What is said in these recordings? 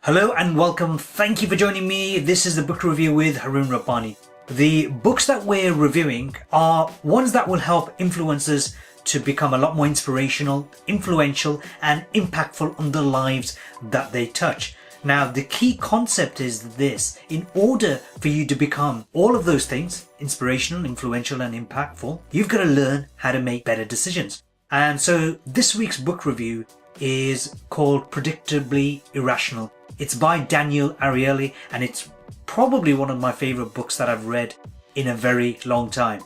Hello and welcome. Thank you for joining me. This is the book review with Harun Rabbani. The books that we're reviewing are ones that will help influencers to become a lot more inspirational, influential, and impactful on the lives that they touch. Now, the key concept is this: in order for you to become all of those things, inspirational, influential, and impactful, you've got to learn how to make better decisions. And so this week's book review is called Predictably Irrational. It's by Ariely, and it's probably one of my favorite books that I've read in a very long time.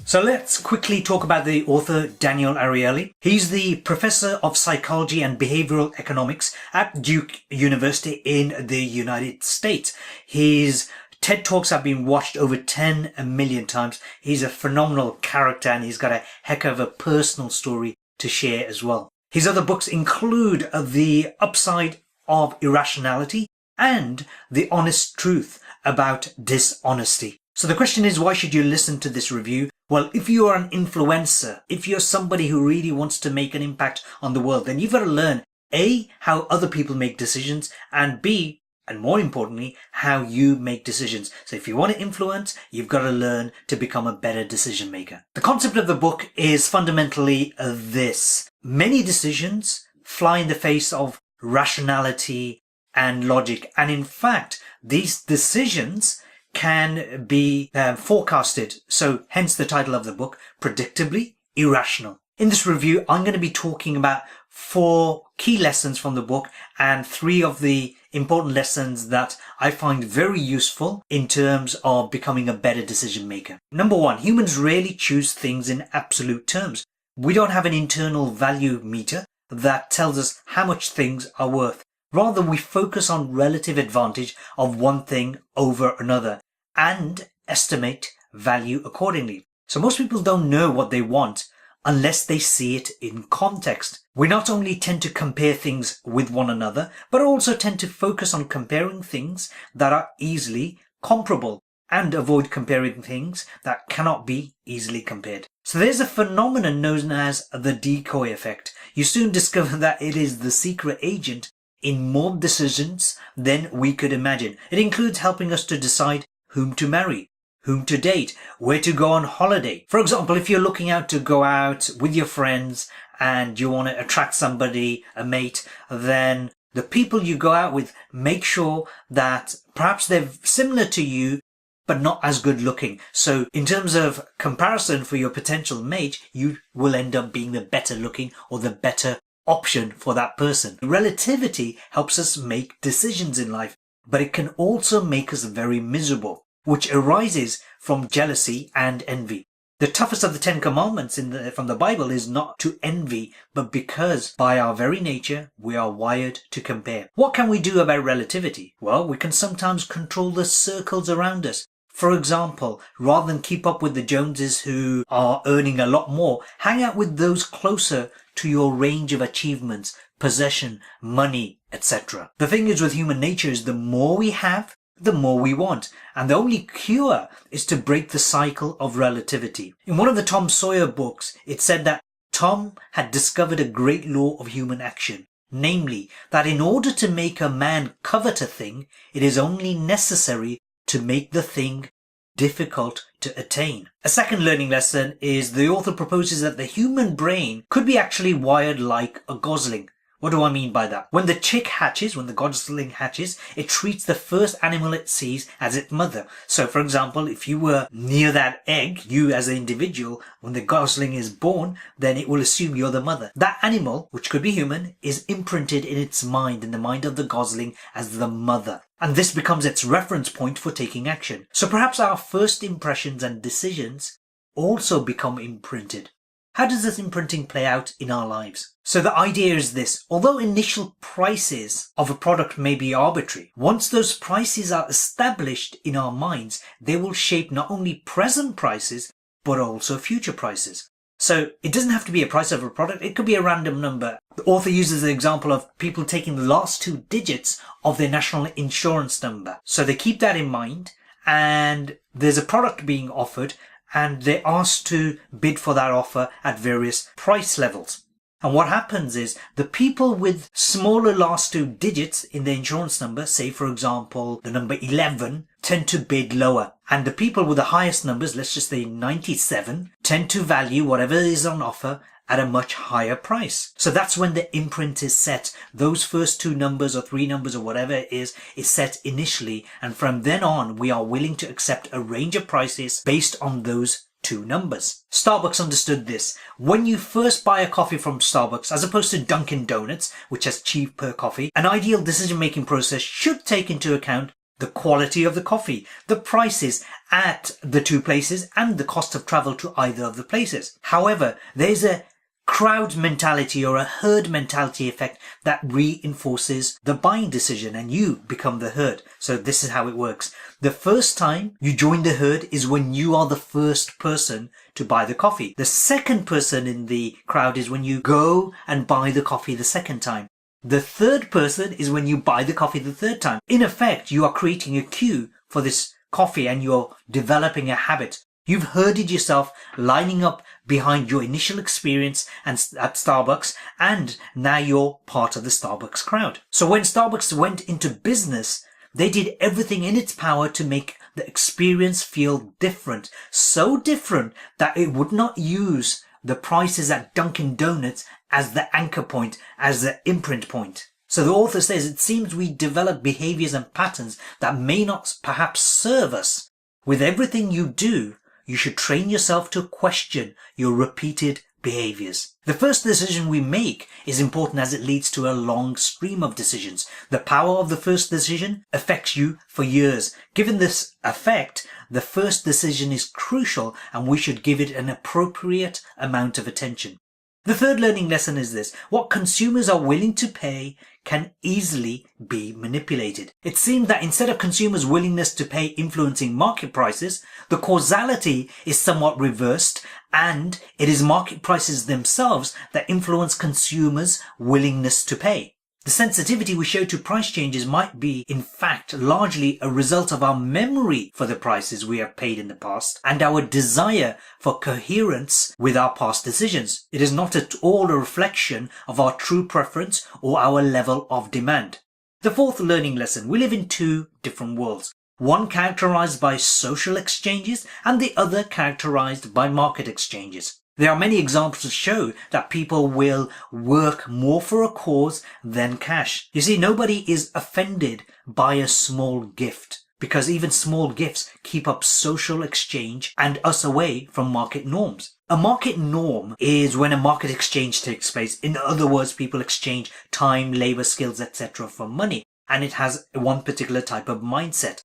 So let's quickly talk about the author Ariely. He's the professor of psychology and behavioral economics at Duke University in the United States. His TED Talks have been watched over 10 million times. He's a phenomenal character and he's got a heck of a personal story to share as well. His other books include The Upside of Irrationality and The Honest Truth About Dishonesty. So the question is, why should you listen to this review? Well, if you are an influencer, if you're somebody who really wants to make an impact on the world, then you've got to learn A, how other people make decisions, and B, and more importantly, how you make decisions. So if you want to influence, you've got to learn to become a better decision maker. The concept of the book is fundamentally this: many decisions fly in the face of rationality and logic. And in fact, these decisions can be forecasted. So hence the title of the book, Predictably Irrational. In this review, I'm going to be talking about 4 key lessons from the book and 3 of the important lessons that I find very useful in terms of becoming a better decision maker. Number 1, humans rarely choose things in absolute terms. We don't have an internal value meter that tells us how much things are worth. Rather, we focus on relative advantage of one thing over another and estimate value accordingly. So most people don't know what they want unless they see it in context. We not only tend to compare things with one another, but also tend to focus on comparing things that are easily comparable and avoid comparing things that cannot be easily compared. So there's a phenomenon known as the decoy effect. You soon discover that it is the secret agent in more decisions than we could imagine. It includes helping us to decide whom to marry, whom to date, where to go on holiday. For example, if you're looking out to go out with your friends and you want to attract somebody, a mate, then the people you go out with, make sure that perhaps they're similar to you, but not as good looking. So in terms of comparison for your potential mate, you will end up being the better looking or the better option for that person. Relativity helps us make decisions in life, but it can also make us very miserable, which arises from jealousy and envy. The toughest of the 10 commandments from the Bible is not to envy, but because by our very nature, we are wired to compare. What can we do about relativity? Well, we can sometimes control the circles around us. For example, rather than keep up with the Joneses who are earning a lot more, hang out with those closer to your range of achievements, possession, money, etc. The thing is with human nature is the more we have, the more we want. And the only cure is to break the cycle of relativity. In one of the Tom Sawyer books, it said that Tom had discovered a great law of human action. Namely, that in order to make a man covet a thing, it is only necessary to make the thing difficult to attain. A second learning lesson is the author proposes that the human brain could be actually wired like a gosling. What do I mean by that? When the chick hatches, when the gosling hatches, it treats the first animal it sees as its mother. So for example, if you were near that egg, you as an individual, when the gosling is born, then it will assume you're the mother. That animal, which could be human, is imprinted in its mind, in the mind of the gosling, as the mother. And this becomes its reference point for taking action. So perhaps our first impressions and decisions also become imprinted. How does this imprinting play out in our lives? So the idea is this: although initial prices of a product may be arbitrary, once those prices are established in our minds, they will shape not only present prices, but also future prices. So it doesn't have to be a price of a product, it could be a random number. The author uses the example of people taking the last 2 digits of their national insurance number. So they keep that in mind, and there's a product being offered, and they're asked to bid for that offer at various price levels. And what happens is the people with smaller last two digits in the insurance number, say for example the number 11, tend to bid lower. And the people with the highest numbers, let's just say 97, tend to value whatever is on offer at a much higher price. So that's when the imprint is set. Those first two numbers or three numbers or whatever it is set initially. And from then on, we are willing to accept a range of prices based on those two numbers. Starbucks understood this. When you first buy a coffee from Starbucks, as opposed to Dunkin' Donuts, which has cheaper coffee, an ideal decision-making process should take into account the quality of the coffee, the prices at the two places, and the cost of travel to either of the places. However, there's a crowd mentality or a herd mentality effect that reinforces the buying decision, and you become the herd. So this is how it works. The first time you join the herd is when you are the first person to buy the coffee. The second person in the crowd is when you go and buy the coffee the second time. The third person is when you buy the coffee the third time. In effect, you are creating a queue for this coffee and you're developing a habit. You've herded yourself lining up behind your initial experience at Starbucks, and now you're part of the Starbucks crowd. So when Starbucks went into business, they did everything in its power to make the experience feel different. So different that it would not use the prices at Dunkin' Donuts as the anchor point, as the imprint point. So the author says, it seems we develop behaviors and patterns that may not perhaps serve us. With everything you do, you should train yourself to question your repeated behaviors. The first decision we make is important as it leads to a long stream of decisions. The power of the first decision affects you for years. Given this effect, the first decision is crucial and we should give it an appropriate amount of attention. The third learning lesson is this: what consumers are willing to pay can easily be manipulated. It seems that instead of consumers' willingness to pay influencing market prices, the causality is somewhat reversed, and it is market prices themselves that influence consumers' willingness to pay. The sensitivity we show to price changes might be, in fact, largely a result of our memory for the prices we have paid in the past and our desire for coherence with our past decisions. It is not at all a reflection of our true preference or our level of demand. The fourth learning lesson: we live in two different worlds. One characterized by social exchanges and the other characterized by market exchanges. There are many examples to show that people will work more for a cause than cash. You see, nobody is offended by a small gift, because even small gifts keep up social exchange and us away from market norms. A market norm is when a market exchange takes place. In other words, people exchange time, labor, skills, etc. for money, and it has one particular type of mindset.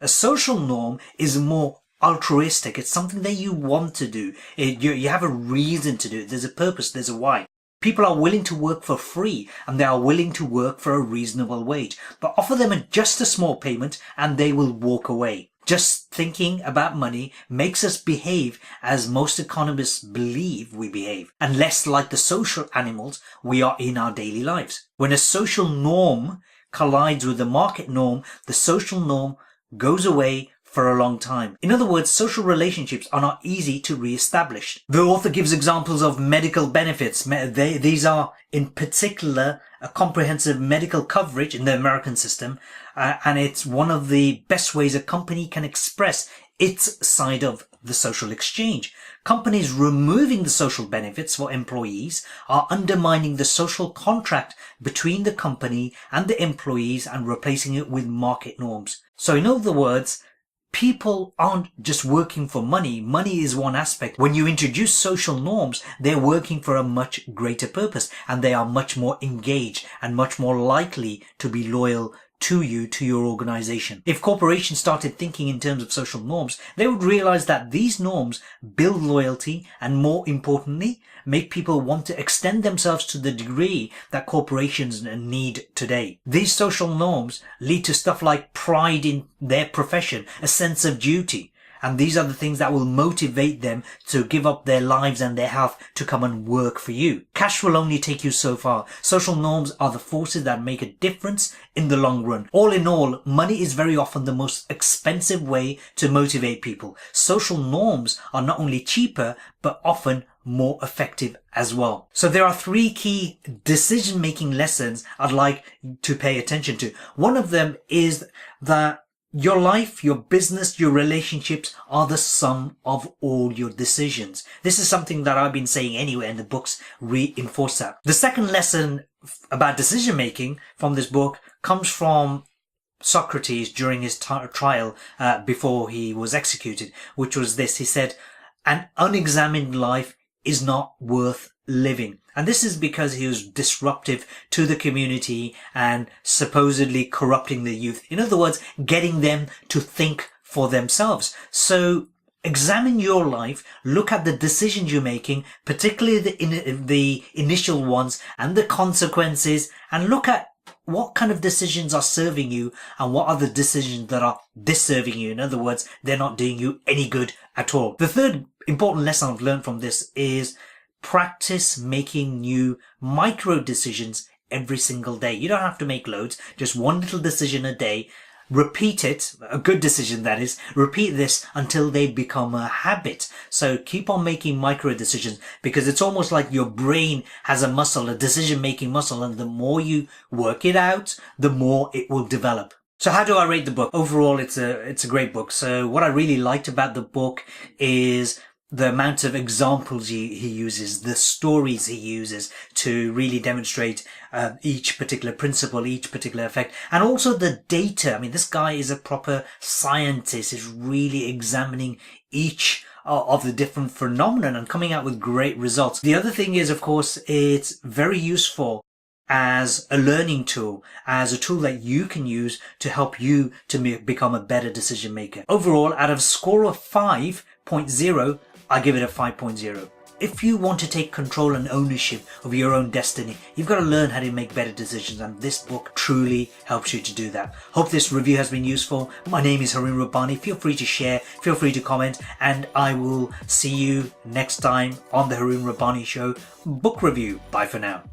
A social norm is more altruistic. It's something that you want to do. You have a reason to do it. There's a purpose. There's a why. People are willing to work for free, and they are willing to work for a reasonable wage. But offer them just a small payment and they will walk away. Just thinking about money makes us behave as most economists believe we behave, and less like the social animals we are in our daily lives. When a social norm collides with the market norm, the social norm goes away for a long time. In other words, social relationships are not easy to re-establish. The author gives examples of medical benefits. These are in particular a comprehensive medical coverage in the American system, and it's one of the best ways a company can express its side of the social exchange. Companies removing the social benefits for employees are undermining the social contract between the company and the employees and replacing it with market norms. So in other words, people aren't just working for money. Money is one aspect. When you introduce social norms, they're working for a much greater purpose, and they are much more engaged and much more likely to be loyal to you, to your organization. If corporations started thinking in terms of social norms, they would realize that these norms build loyalty and, more importantly, make people want to extend themselves to the degree that corporations need today. These social norms lead to stuff like pride in their profession, a sense of duty, And these are the things that will motivate them to give up their lives and their health to come and work for you. Cash will only take you so far. Social norms are the forces that make a difference in the long run. All in all, money is very often the most expensive way to motivate people. Social norms are not only cheaper, but often more effective as well. So there are 3 key decision-making lessons I'd like to pay attention to. One of them is that your life, your business, your relationships are the sum of all your decisions. This is something that I've been saying anyway, and the books reinforce that. The second lesson about decision making from this book comes from Socrates during his trial before he was executed, which was this. He said, "An unexamined life is not worth living." And this is because he was disruptive to the community and supposedly corrupting the youth. In other words, getting them to think for themselves. So examine your life, look at the decisions you're making, particularly the initial ones and the consequences, and look at what kind of decisions are serving you and what are the decisions that are disserving you. In other words, they're not doing you any good at all. The third important lesson I've learned from this is practice making new micro decisions every single day. You don't have to make loads, just one little decision a day. Repeat it, a good decision that is, repeat this until they become a habit. So keep on making micro decisions, because it's almost like your brain has a muscle, a decision making muscle, and the more you work it out, the more it will develop. So how do I rate the book? Overall, it's a great book. So what I really liked about the book is the amount of examples he uses, the stories he uses to really demonstrate each particular principle, each particular effect, and also the data. I mean, this guy is a proper scientist. He's really examining each of the different phenomena and coming out with great results. The other thing is, of course, it's very useful as a learning tool, as a tool that you can use to help you to become a better decision maker. Overall, out of a score of 5.0, I give it a 5.0. If you want to take control and ownership of your own destiny, you've got to learn how to make better decisions, and this book truly helps you to do that. Hope this review has been useful. My name is Harun Rabbani. Feel free to share, feel free to comment, and I will see you next time on the Harun Rabbani Show book review. Bye for now.